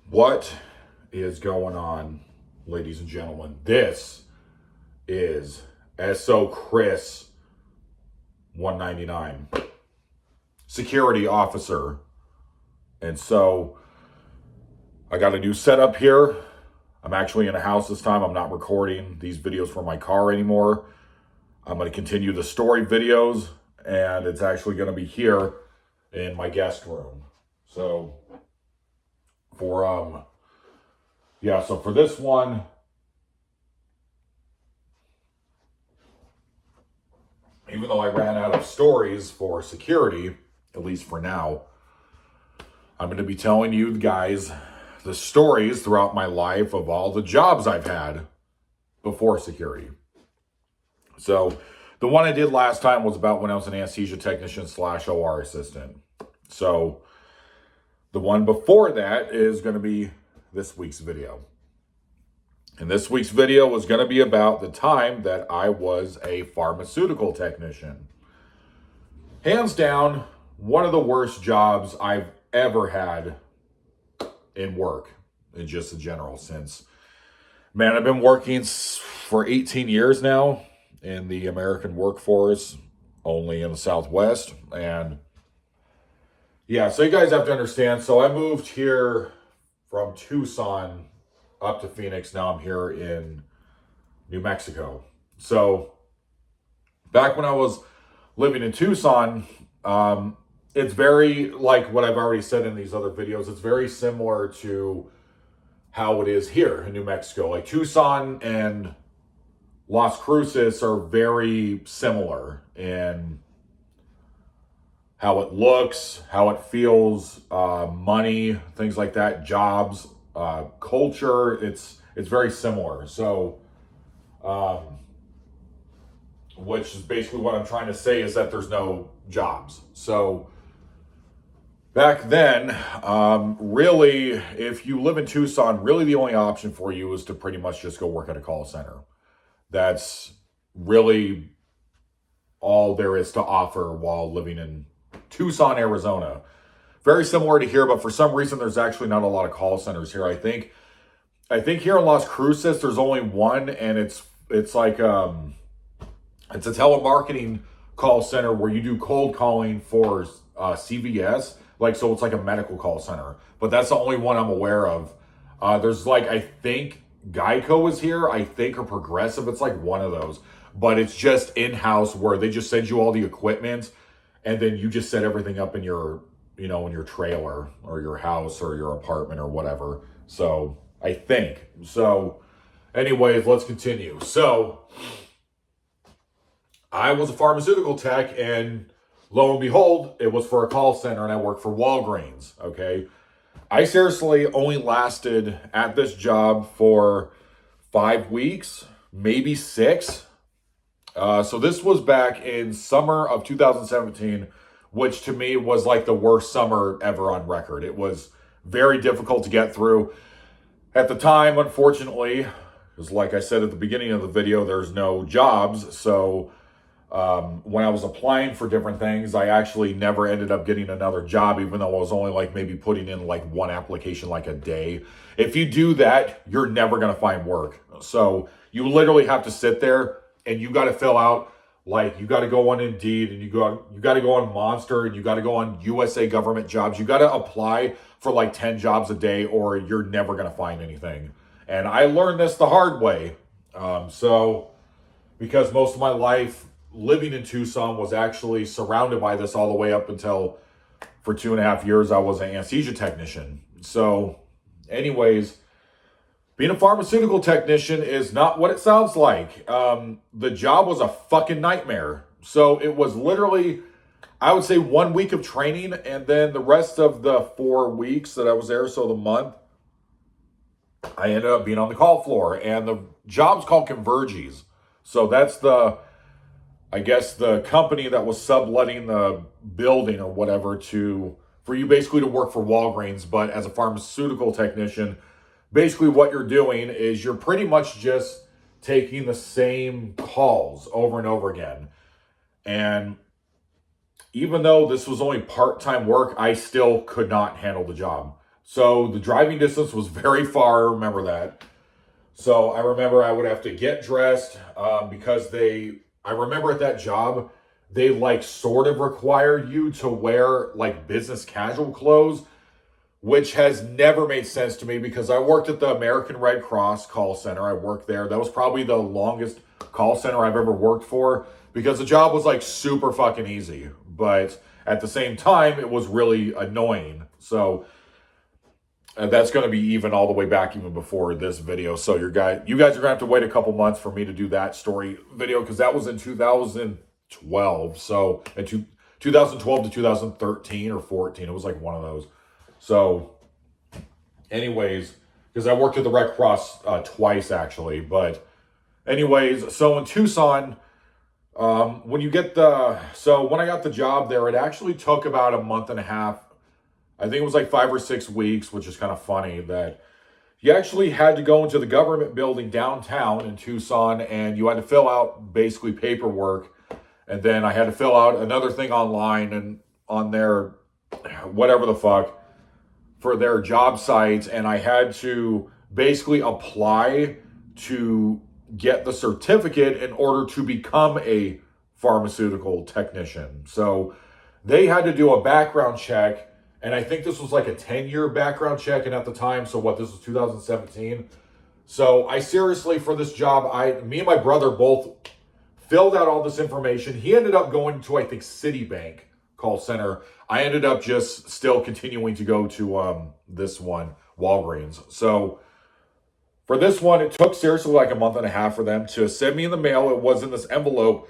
What is going on, ladies and gentlemen? This is SO Chris 199, security officer. And so I got a new setup here. I'm actually in a house this time. I'm not recording these videos from my car anymore. I'm going to continue the story videos, and it's actually going to be here in my guest room. So for this one, even though I ran out of stories for security, at least for now, I'm going to be telling you guys the stories throughout my life of all the jobs I've had before security. So the one I did last time was about when I was an anesthesia technician / OR assistant. So the one before that is going to be this week's video. And this week's video is going to be about the time that I was a pharmaceutical technician. Hands down, one of the worst jobs I've ever had in work, in just in general, since, man, I've been working for 18 years now in the American workforce, only in the Southwest. And yeah, so you guys have to understand. So I moved here from Tucson up to Phoenix. Now I'm here in New Mexico. So back when I was living in Tucson, it's very, like what I've already said in these other videos, it's very similar to how it is here in New Mexico. Like Tucson and Las Cruces are very similar in how it looks, how it feels, money, things like that, jobs, culture. It's very similar. So, which is basically what I'm trying to say is that there's no jobs. So back then, really, if you live in Tucson, really the only option for you is to pretty much just go work at a call center. That's really all there is to offer while living in Tucson, Arizona. Very similar to here, but for some reason, there's actually not a lot of call centers here. I think here in Las Cruces, there's only one, and it's like it's a telemarketing call center where you do cold calling for CVS. Like, so it's like a medical call center, but that's the only one I'm aware of. There's like, I think Geico is here, I think, or Progressive. It's like one of those, but it's just in-house where they just send you all the equipment and then you just set everything up in your, in your trailer or your house or your apartment or whatever. So I think so. Anyways, let's continue. So I was a pharmaceutical tech, and lo and behold, it was for a call center, and I worked for Walgreens, okay? I seriously only lasted at this job for 5 weeks, maybe 6. So this was back in summer of 2017, which to me was like the worst summer ever on record. It was very difficult to get through. At the time, unfortunately, because like I said at the beginning of the video, there's no jobs, so when I was applying for different things, I actually never ended up getting another job, even though I was only like maybe putting in like one application like a day. If you do that, you're never going to find work. So you literally have to sit there and you got to fill out, like, you got to go on Indeed, and you got to go on Monster, and you got to go on USA government jobs. You got to apply for like 10 jobs a day, or you're never going to find anything. And I learned this the hard way. So because most of my life living in Tucson was actually surrounded by this all the way up until for 2.5 years I was an anesthesia technician. So anyways, being a pharmaceutical technician is not what it sounds like. The job was a fucking nightmare. So it was literally, I would say, 1 week of training, and then the rest of the 4 weeks that I was there, so the month, I ended up being on the call floor, and the job's called Convergies. So that's I guess the company that was subletting the building or whatever for you basically to work for Walgreens, but as a pharmaceutical technician, basically what you're doing is you're pretty much just taking the same calls over and over again. And even though this was only part-time work, I still could not handle the job. So the driving distance was very far. I remember that. So I remember I would have to get dressed because I remember at that job, they like sort of required you to wear like business casual clothes, which has never made sense to me because I worked at the American Red Cross call center. I worked there. That was probably the longest call center I've ever worked for because the job was like super fucking easy. But at the same time, it was really annoying. So that's going to be even all the way back even before this video. So you guys are going to have to wait a couple months for me to do that story video because that was in 2012. So in 2012 to 2013 or 14, it was like one of those. So anyways, because I worked at the Red Cross twice actually. But anyways, so in Tucson, when I got the job there, it actually took about a month and a half. I think it was like 5 or 6 weeks, which is kind of funny that you actually had to go into the government building downtown in Tucson and you had to fill out basically paperwork. And then I had to fill out another thing online and on their whatever the fuck for their job sites. And I had to basically apply to get the certificate in order to become a pharmaceutical technician. So they had to do a background check. And I think this was like a 10-year background check. And at the time, so this was 2017. So I seriously, for this job, me and my brother both filled out all this information. He ended up going to, I think, Citibank call center. I ended up just still continuing to go to this one, Walgreens. So for this one, it took seriously like a month and a half for them to send me in the mail. It was in this envelope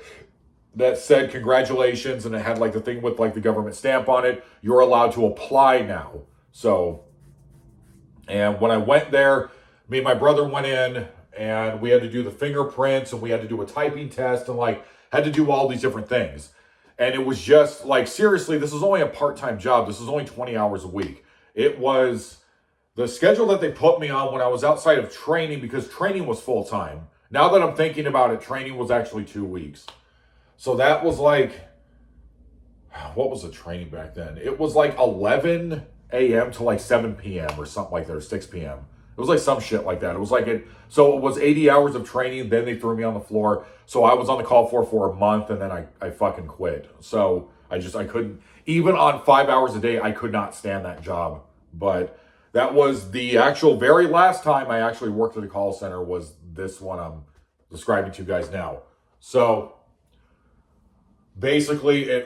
that said congratulations, and it had like the thing with like the government stamp on it. You're allowed to apply now. So, and when I went there, me and my brother went in and we had to do the fingerprints and we had to do a typing test and like had to do all these different things. And it was just like, seriously, this is only a part-time job. This is only 20 hours a week. It was the schedule that they put me on when I was outside of training because training was full-time. Now that I'm thinking about it, training was actually 2 weeks. So that was like, what was the training back then? It was like 11 a.m. to like 7 p.m. or something like that, or 6 p.m. It was like some shit like that. It was like so it was 80 hours of training. Then they threw me on the floor. So I was on the call for a month and then I fucking quit. So I couldn't, even on 5 hours a day, I could not stand that job. But that was the actual very last time I actually worked at a call center was this one I'm describing to you guys now. So basically,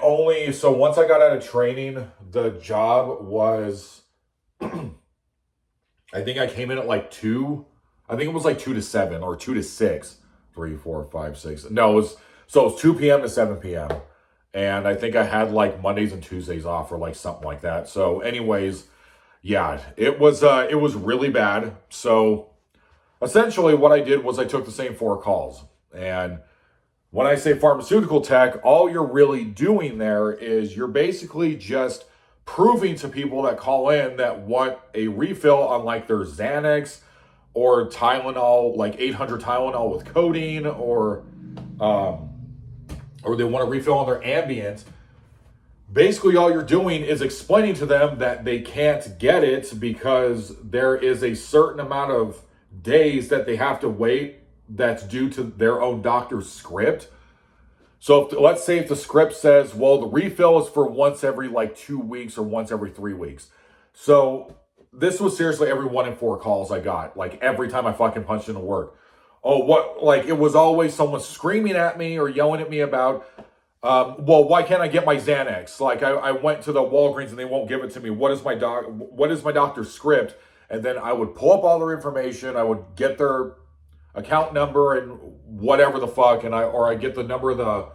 so once I got out of training, the job was, I think I came in at like 2. I think it was like 2 to 7 or 2 to 6. 3, 4, 5, 6. No, it was 2 p.m. to 7 p.m. And I think I had like Mondays and Tuesdays off or like something like that. So anyways, yeah, it was really bad. So essentially what I did was I took the same 4 calls. And when I say pharmaceutical tech, all you're really doing there is you're basically just proving to people that call in that want a refill on like their Xanax or Tylenol, like 800 Tylenol with codeine, or they want a refill on their Ambient. Basically, all you're doing is explaining to them that they can't get it because there is a certain amount of days that they have to wait that's due to their own doctor's script. So let's say if the script says, well, the refill is for once every like 2 weeks or once every 3 weeks. So this was seriously every 1 in 4 calls I got, like every time I fucking punched into work. It was always someone screaming at me or yelling at me about, well, why can't I get my Xanax? Like I went to the Walgreens and they won't give it to me. What is my doctor's script? And then I would pull up all their information. I would get their account number and whatever the fuck, and I get the number of the,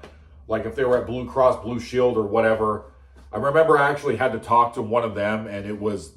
like if they were at Blue Cross Blue Shield or whatever. I remember I actually had to talk to one of them, and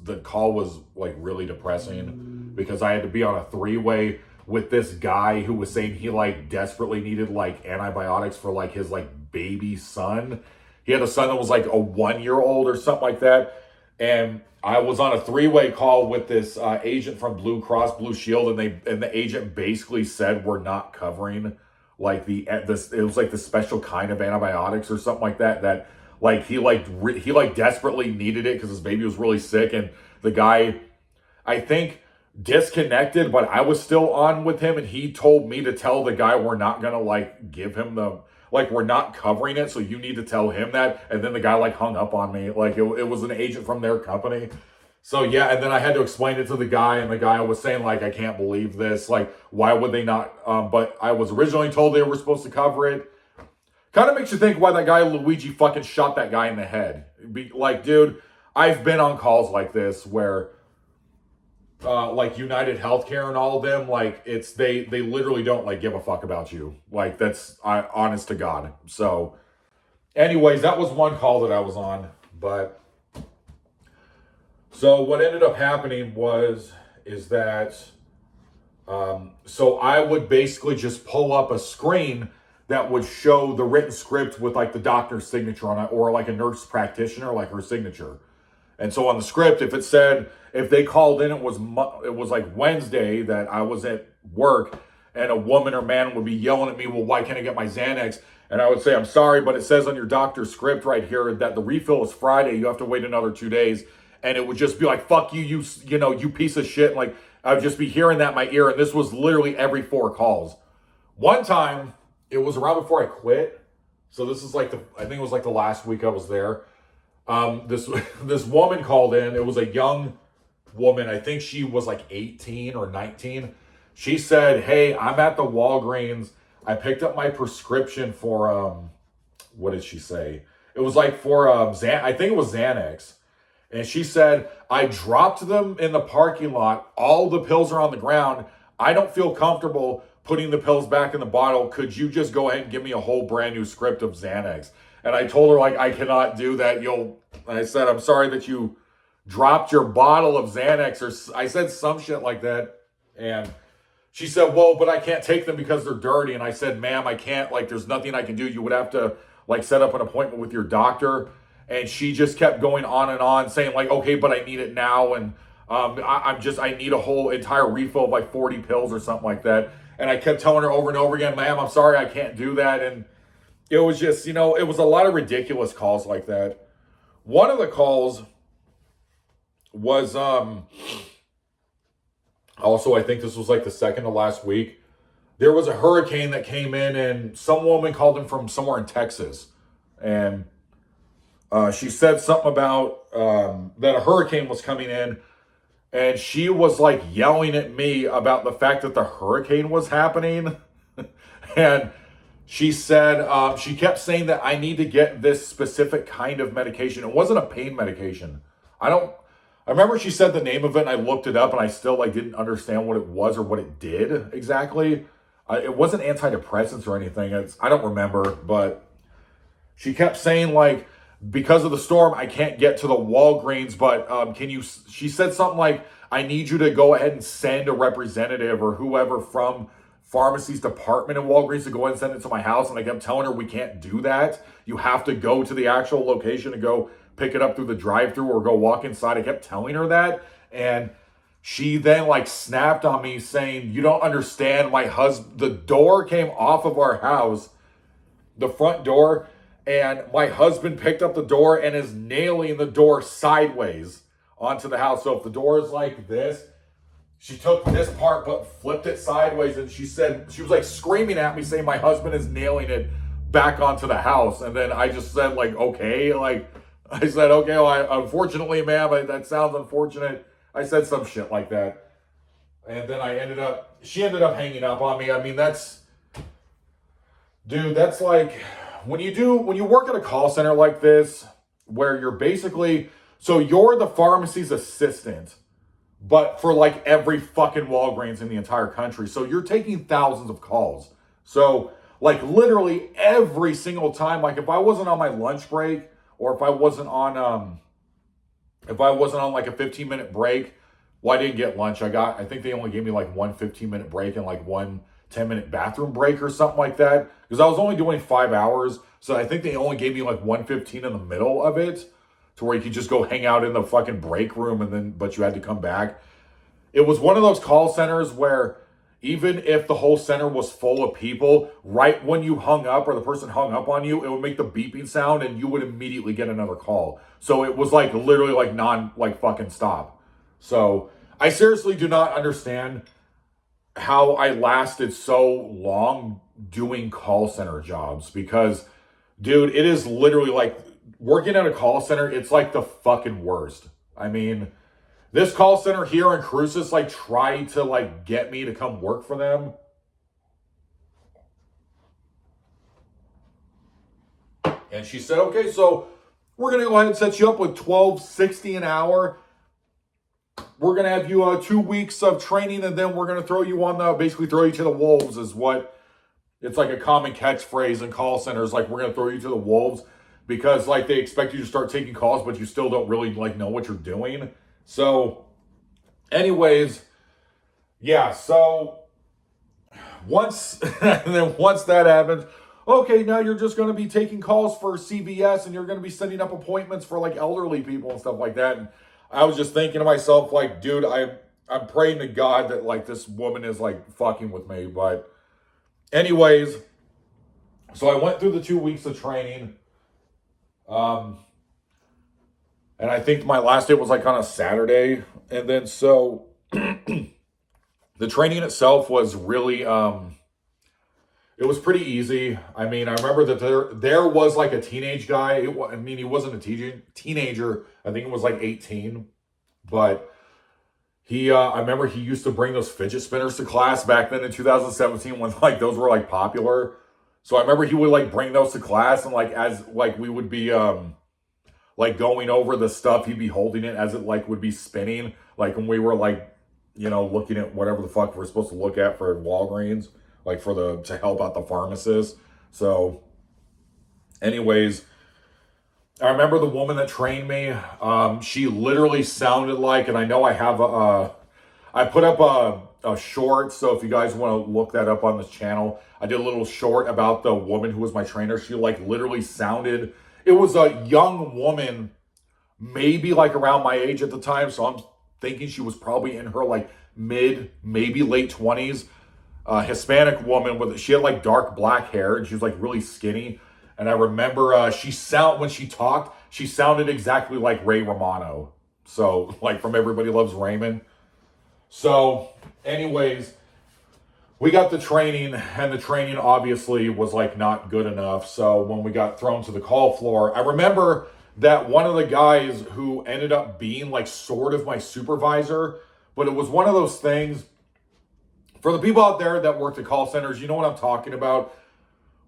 the call was like really depressing because I had to be on a 3-way with this guy who was saying he like desperately needed like antibiotics for like his like baby son. He had a son that was like a 1-year-old or something like that. And I was on a 3-way call with this agent from Blue Cross Blue Shield, and the agent basically said we're not covering like it was like the special kind of antibiotics or something like that like he desperately needed it because his baby was really sick, and the guy I think, disconnected, but I was still on with him, and he told me to tell the guy we're not gonna like give him the like we're not covering it, so you need to tell him that. And then the guy like hung up on me, like it was an agent from their company. So yeah, and then I had to explain it to the guy, and the guy was saying like, I can't believe this, like why would they not? But I was originally told they were supposed to cover it. Kind of makes you think why that guy Luigi fucking shot that guy in the head. Like, dude, I've been on calls like this where like United Healthcare and all of them, like it's they literally don't like give a fuck about you. Like that's honest to God. So anyways, that was one call that I was on. But so what ended up happening is that so I would basically just pull up a screen that would show the written script with like the doctor's signature on it, or like a nurse practitioner, like her signature. And so on the script, if it said, if they called in, it was like Wednesday that I was at work, and a woman or man would be yelling at me, well, why can't I get my Xanax? And I would say, I'm sorry, but it says on your doctor's script right here that the refill is Friday. You have to wait another 2 days. And it would just be like, fuck you, you piece of shit. And like, I would just be hearing that in my ear. And this was literally every 4 calls. One time, it was around before I quit. So this is like I think it was like the last week I was there. This woman called in. It was a young woman. I think she was like 18 or 19. She said, hey, I'm at the Walgreens. I picked up my prescription for, what did she say? It was like for, I think it was Xanax. And she said, I dropped them in the parking lot. All the pills are on the ground. I don't feel comfortable putting the pills back in the bottle. Could you just go ahead and give me a whole brand new script of Xanax? And I told her, like, I cannot do that. I said, I'm sorry that you dropped your bottle of Xanax, or I said some shit like that. And she said, well, but I can't take them because they're dirty. And I said, ma'am, I can't, like, there's nothing I can do. You would have to, like, set up an appointment with your doctor. And she just kept going on and on saying, like, okay, but I need it now. And I need a whole entire refill of like 40 pills or something like that. And I kept telling her over and over again, ma'am, I'm sorry, I can't do that. And it was just, it was a lot of ridiculous calls like that. One of the calls was, also, I think this was like the second to last week. There was a hurricane that came in, and some woman called in from somewhere in Texas. And she said something about that a hurricane was coming in. And she was like yelling at me about the fact that the hurricane was happening. And she said, she kept saying that I need to get this specific kind of medication. It wasn't a pain medication. I remember she said the name of it, and I looked it up, and I still like didn't understand what it was or what it did exactly. It wasn't antidepressants or anything. I don't remember, but she kept saying like, because of the storm, I can't get to the Walgreens, but she said something like, I need you to go ahead and send a representative or whoever from pharmacy's department in Walgreens to go ahead and send it to my house. And I kept telling her, we can't do that. You have to go to the actual location and go pick it up through the drive-thru or go walk inside. I kept telling her that. And she then like snapped on me saying, you don't understand, the door came off of our house, the front door, and my husband picked up the door and is nailing the door sideways onto the house. So if the door is like this, she took this part but flipped it sideways, and she was like screaming at me saying my husband is nailing it back onto the house. And then I just said like, okay, like I said, okay, well, unfortunately, ma'am, that sounds unfortunate. I said some shit like that. And then she ended up hanging up on me. I mean, that's like, when you work at a call center like this, where you're basically, so you're the pharmacy's assistant, but for like every fucking Walgreens in the entire country. So you're taking thousands of calls. So like literally every single time, like if I wasn't on my lunch break, or if I wasn't on like a 15-minute break, well, I didn't get lunch. I think they only gave me like one 15-minute break and like one 10-minute bathroom break or something like that. Because I was only doing 5 hours. So I think they only gave me like 1:15 in the middle of it, to where you could just go hang out in the fucking break room, but you had to come back. It was one of those call centers where even if the whole center was full of people, right when you hung up or the person hung up on you, it would make the beeping sound and you would immediately get another call. So it was like literally like fucking stop. So I seriously do not understand how I lasted so long doing call center jobs because, dude, it is literally like working at a call center. It's like the fucking worst. I mean, this call center here in Cruces like tried to like get me to come work for them. And she said, okay, so we're going to go ahead and set you up with $12.60 an hour. We're going to have you 2 weeks of training, and then we're going to throw you on basically throw you to the wolves is what, it's like a common catchphrase in call centers. Like, we're going to throw you to the wolves because like they expect you to start taking calls, but you still don't really like know what you're doing. So anyways, yeah. So once that happens, okay, now you're just going to be taking calls for CVS and you're going to be setting up appointments for like elderly people and stuff like that. And I was just thinking to myself, like, dude, I'm praying to God that like this woman is like fucking with me. But anyways, so I went through the 2 weeks of training. And I think my last day was like on a Saturday. And then so the training itself was really it was pretty easy. I mean, I remember that there was like a teenage guy. I mean, he wasn't a teenager. I think it was like 18. But I remember he used to bring those fidget spinners to class back then in 2017 when like those were like popular. So I remember he would like bring those to class and like as like we would be like going over the stuff, he'd be holding it as it like would be spinning. Like when we were like, you know, looking at whatever the fuck we're supposed to look at for Walgreens. Like to help out the pharmacist. So anyways, I remember the woman that trained me. She literally sounded like, and I know I have I put up a short. So if you guys want to look that up on this channel, I did a little short about the woman who was my trainer. She like literally sounded, it was a young woman, maybe like around my age at the time. So I'm thinking she was probably in her like maybe late 20s. Hispanic woman she had like dark black hair and she was like really skinny. And I remember when she talked, she sounded exactly like Ray Romano. So like from Everybody Loves Raymond. So anyways, we got the training and the training obviously was like not good enough. So when we got thrown to the call floor, I remember that one of the guys who ended up being like sort of my supervisor, but it was one of those things. For the people out there that work at call centers, you know what I'm talking about.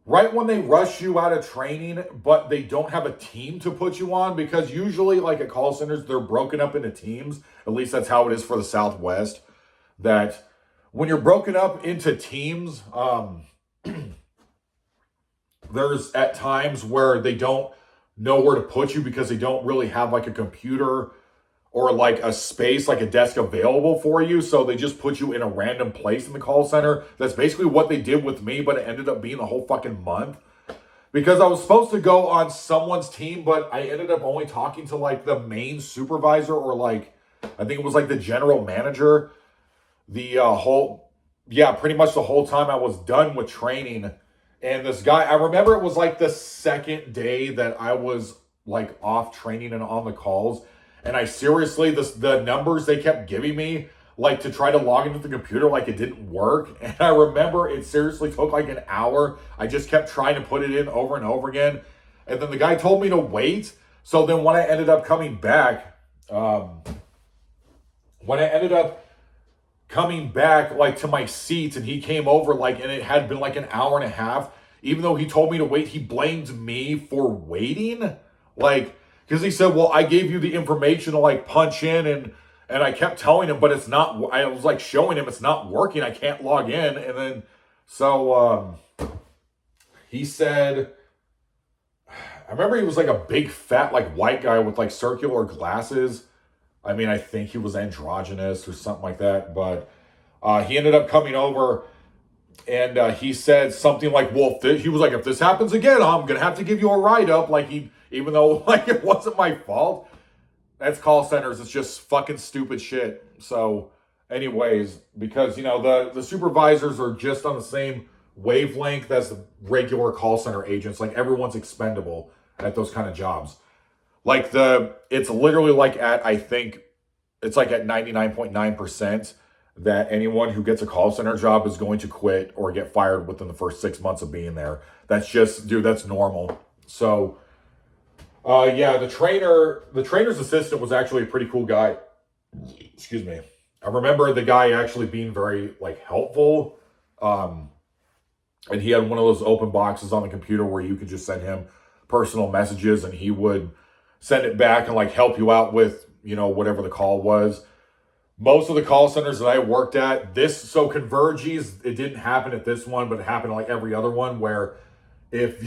Right when they rush you out of training, but they don't have a team to put you on, because usually like at call centers, they're broken up into teams. At least that's how it is for the Southwest. That when you're broken up into teams, there's at times where they don't know where to put you because they don't really have like a computer or like a space, like a desk available for you. So they just put you in a random place in the call center. That's basically what they did with me, but it ended up being a whole fucking month. Because I was supposed to go on someone's team, but I ended up only talking to like the main supervisor or like, I think it was like the general manager. Pretty much the whole time I was done with training. And this guy, I remember it was like the second day that I was like off training and on the calls. And I seriously, the numbers they kept giving me, like to try to log into the computer, like it didn't work. And I remember it seriously took like an hour. I just kept trying to put it in over and over again. And then the guy told me to wait. So then when I ended up coming back, like to my seat and he came over like, and it had been like an hour and a half, even though he told me to wait, he blamed me for waiting. Like, because he said, well, I gave you the information to like punch in and I kept telling him, but it's not, I was like showing him it's not working. I can't log in. And then, so he said, I remember he was like a big fat, like white guy with like circular glasses. I mean, I think he was androgynous or something like that, but he ended up coming over and he said something like, well, he was like, if this happens again, I'm going to have to give you a write-up. Like even though like it wasn't my fault. That's call centers. It's just fucking stupid shit. So anyways, because, you know, the supervisors are just on the same wavelength as the regular call center agents. Like everyone's expendable at those kind of jobs. Like it's literally like I think it's like at 99.9% that anyone who gets a call center job is going to quit or get fired within the first 6 months of being there. That's just, dude, that's normal. So, yeah, the trainer's assistant was actually a pretty cool guy. Excuse me. I remember the guy actually being very like helpful. And he had one of those open boxes on the computer where you could just send him personal messages and he would send it back and like help you out with, you know, whatever the call was. Most of the call centers that I worked at, so convergies, it didn't happen at this one, but it happened like every other one where if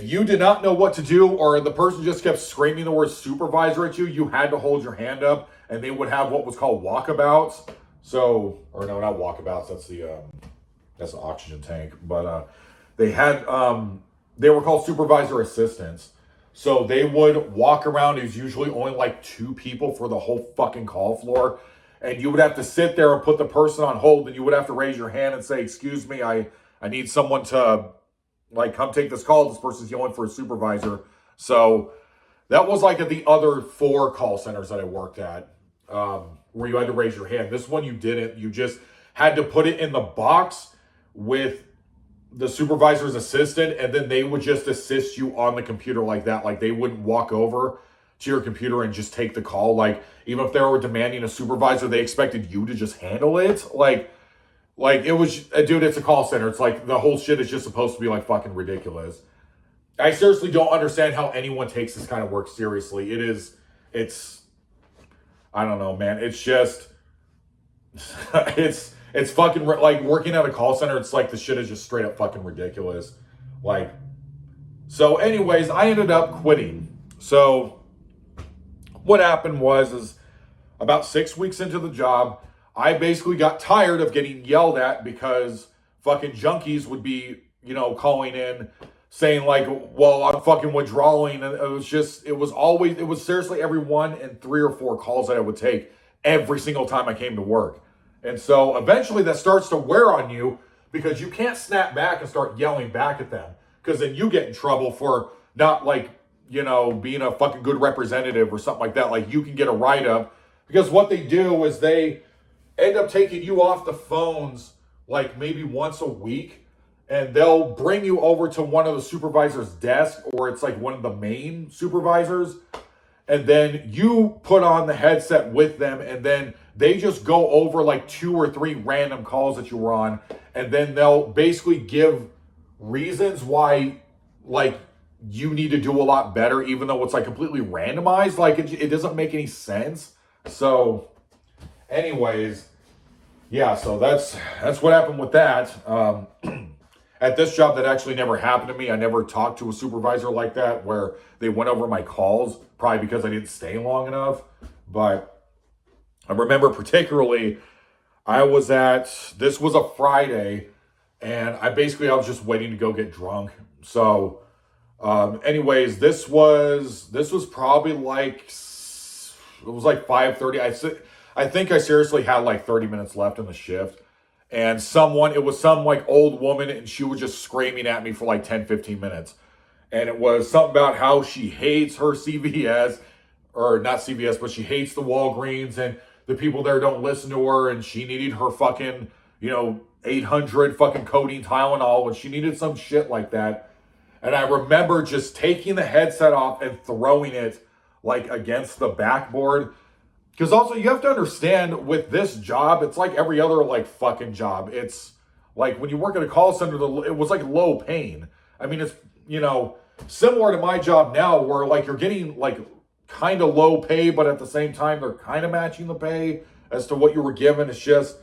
you did not know what to do or the person just kept screaming the word supervisor at you, you had to hold your hand up and they would have what was called walkabouts. So, or no, not walkabouts, that's the oxygen tank. But they were called supervisor assistants. So they would walk around. It was usually only like 2 people for the whole fucking call floor. And you would have to sit there and put the person on hold and you would have to raise your hand and say, excuse me, I need someone to like come take this call. This person's yelling for a supervisor. So that was like at the other 4 call centers that I worked at, where you had to raise your hand. This one you didn't. You just had to put it in the box with the supervisor's assistant, and then they would just assist you on the computer like that. Like they wouldn't walk over to your computer and just take the call. Like even if they were demanding a supervisor, they expected you to just handle it. Like it was, dude, it's a call center. It's like the whole shit is just supposed to be like fucking ridiculous. I seriously don't understand how anyone takes this kind of work seriously. It's, I don't know, man. It's just, it's fucking, like, working at a call center, it's like the shit is just straight up fucking ridiculous. Like, so anyways, I ended up quitting. So what happened is about 6 weeks into the job, I basically got tired of getting yelled at because fucking junkies would be, you know, calling in saying like, well, I'm fucking withdrawing. And it was seriously every 1 in 3 or 4 calls that I would take every single time I came to work. And so eventually that starts to wear on you because you can't snap back and start yelling back at them because then you get in trouble for not like, you know, being a fucking good representative or something like that. Like you can get a write-up because what they do is they end up taking you off the phones like maybe once a week and they'll bring you over to one of the supervisor's desk or it's like one of the main supervisors. And then you put on the headset with them and then they just go over like 2 or 3 random calls that you were on. And then they'll basically give reasons why like you need to do a lot better, even though it's like completely randomized. Like it doesn't make any sense. So anyways, yeah, so that's what happened with that. At this job, that actually never happened to me. I never talked to a supervisor like that where they went over my calls, probably because I didn't stay long enough. But I remember particularly, this was a Friday, and I was just waiting to go get drunk. So, anyways, this was probably like, it was like 5:30. I think I seriously had like 30 minutes left in the shift. And it was some like old woman and she was just screaming at me for like 10, 15 minutes. And it was something about how she hates her CVS, or not CVS, but she hates the Walgreens and the people there don't listen to her. And she needed her fucking, 800 fucking codeine Tylenol and she needed some shit like that. And I remember just taking the headset off and throwing it like against the backboard. Because also you have to understand with this job, it's like every other like fucking job. It's like when you work at a call center, it was like low pain. I mean, it's, similar to my job now where like you're getting like kind of low pay, but at the same time, they're kind of matching the pay as to what you were given. It's just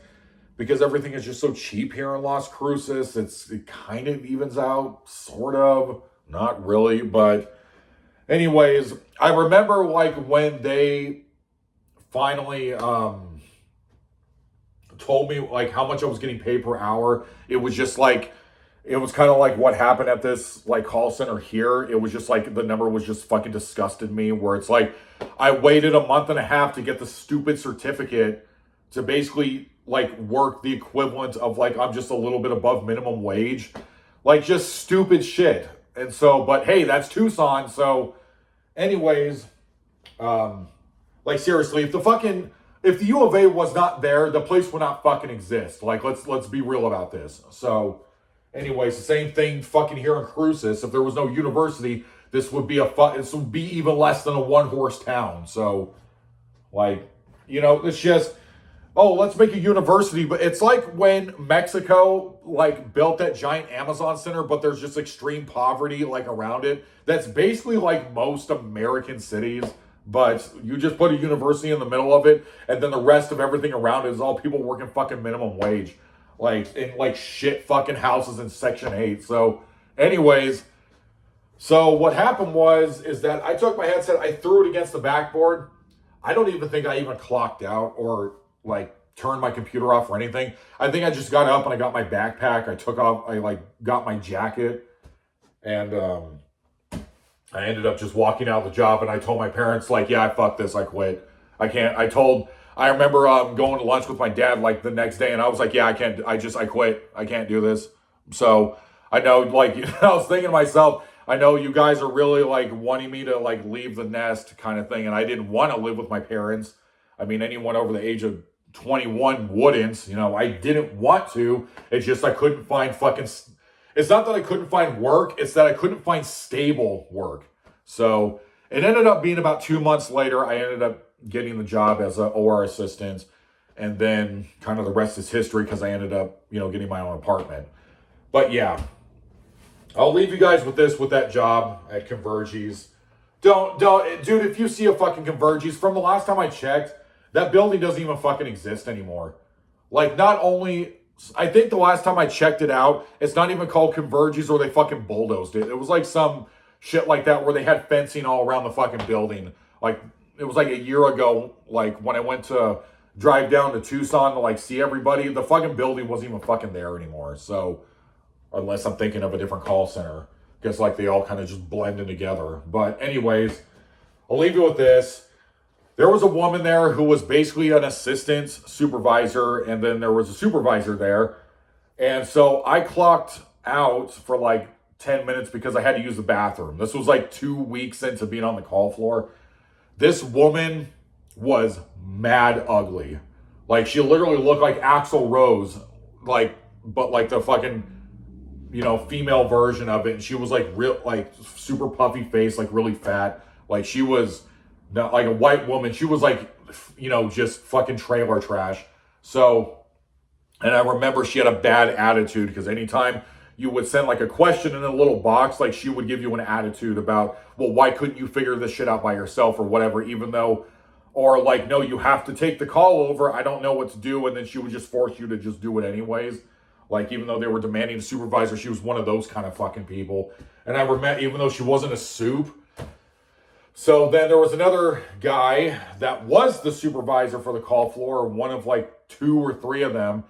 because everything is just so cheap here in Las Cruces. It kind of evens out, sort of, not really. But anyways, I remember like when they finally told me like how much I was getting paid per hour. It was just like, it was kind of like what happened at this like call center here. It was just like the number was just fucking disgusted me, where it's like I waited a month and a half to get the stupid certificate to basically like work the equivalent of like I'm just a little bit above minimum wage, like just stupid shit. And so, but hey, that's Tucson. So anyways, Like, seriously, if the U of A was not there, the place would not fucking exist. Like, let's be real about this. So, anyways, the same thing fucking here in Cruces. If there was no university, this would be even less than a one-horse town. So, like, it's just, oh, let's make a university. But it's like when Mexico, like, built that giant Amazon center, but there's just extreme poverty, like, around it. That's basically like most American cities. But you just put a university in the middle of it, and then the rest of everything around it is all people working fucking minimum wage. Like, in, like, shit fucking houses in Section 8. So, anyways, so what happened is that I took my headset, I threw it against the backboard. I don't even think I even clocked out or, like, turned my computer off or anything. I think I just got up and I got my backpack. I got my jacket, and I ended up just walking out of the job, and I told my parents, like, yeah, fuck this, I quit. I remember going to lunch with my dad, like, the next day, and I was like, yeah, I quit. I can't do this. So, I know, like, I was thinking to myself, I know you guys are really, like, wanting me to, like, leave the nest kind of thing, and I didn't want to live with my parents. I mean, anyone over the age of 21 wouldn't, I didn't want to. It's just I couldn't find it's not that I couldn't find work, it's that I couldn't find stable work. So it ended up being about 2 months later, I ended up getting the job as an OR assistant. And then kind of the rest is history because I ended up, getting my own apartment. But yeah, I'll leave you guys with that job at Convergies. Don't, dude, if you see a fucking Convergies, from the last time I checked, that building doesn't even fucking exist anymore. Like, I think the last time I checked it out, it's not even called Convergies, or they fucking bulldozed it. It was like some shit like that where they had fencing all around the fucking building. Like, it was like a year ago, like, when I went to drive down to Tucson to, like, see everybody, the fucking building wasn't even fucking there anymore. So, unless I'm thinking of a different call center. Guess, like, they all kind of just blended together. But anyways, I'll leave you with this. There was a woman there who was basically an assistant supervisor, and then there was a supervisor there. And so I clocked out for like 10 minutes because I had to use the bathroom. This was like 2 weeks into being on the call floor. This woman was mad ugly. Like, she literally looked like Axl Rose, like, but like the fucking, female version of it. And she was like real, like, super puffy face, like really fat. Like, she was not like a white woman. She was like, just fucking trailer trash. So, and I remember she had a bad attitude because anytime you would send like a question in a little box, like, she would give you an attitude about, well, why couldn't you figure this shit out by yourself or whatever, even though, or like, no, you have to take the call over. I don't know what to do. And then she would just force you to just do it anyways. Like, even though they were demanding a supervisor, she was one of those kind of fucking people. And I remember, even though she wasn't a soup. So then there was another guy that was the supervisor for the call floor, one of like 2 or 3 of them.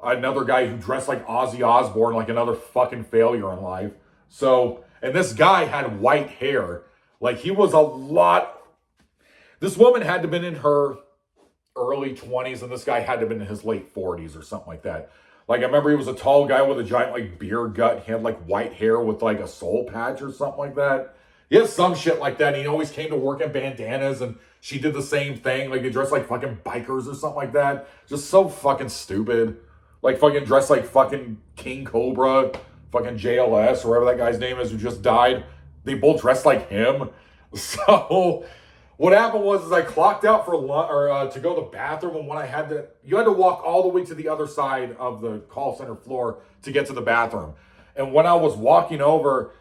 Another guy who dressed like Ozzy Osbourne, like another fucking failure in life. So, and this guy had white hair. Like, he was this woman had to have been in her early 20s, and this guy had to have been in his late 40s or something like that. Like, I remember he was a tall guy with a giant, like, beer gut. He had, like, white hair with, like, a soul patch or something like that. He had some shit like that. And he always came to work in bandanas, and she did the same thing. Like, they dressed like fucking bikers or something like that. Just so fucking stupid. Like, fucking dressed like fucking King Cobra, fucking JLS, or whatever that guy's name is who just died. They both dressed like him. So what happened was I clocked out for lunch, to go to the bathroom, and when you had to walk all the way to the other side of the call center floor to get to the bathroom. And when I was walking over,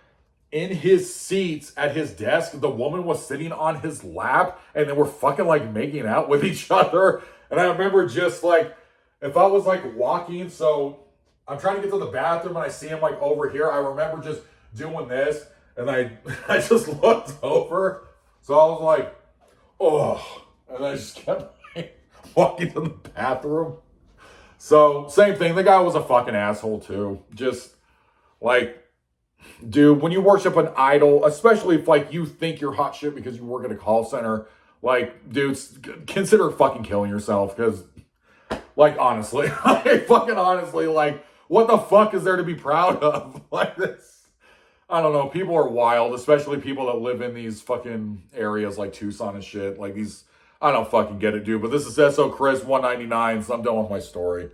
in his seats at his desk, the woman was sitting on his lap, and they were fucking like making out with each other. And I remember just like, if I was like walking, so I'm trying to get to the bathroom and I see him like over here, I remember just doing this, and I just looked over. So I was like, oh, and I just kept walking to the bathroom. So same thing. The guy was a fucking asshole too. Just like, dude, when you worship an idol, especially if like you think you're hot shit because you work at a call center, like, dudes, consider fucking killing yourself. Because, like, honestly, fucking honestly, like, what the fuck is there to be proud of? Like, this, I don't know. People are wild, especially people that live in these fucking areas like Tucson and shit. Like, these, I don't fucking get it, dude. But this is SO Chris 199, so I'm done with my story.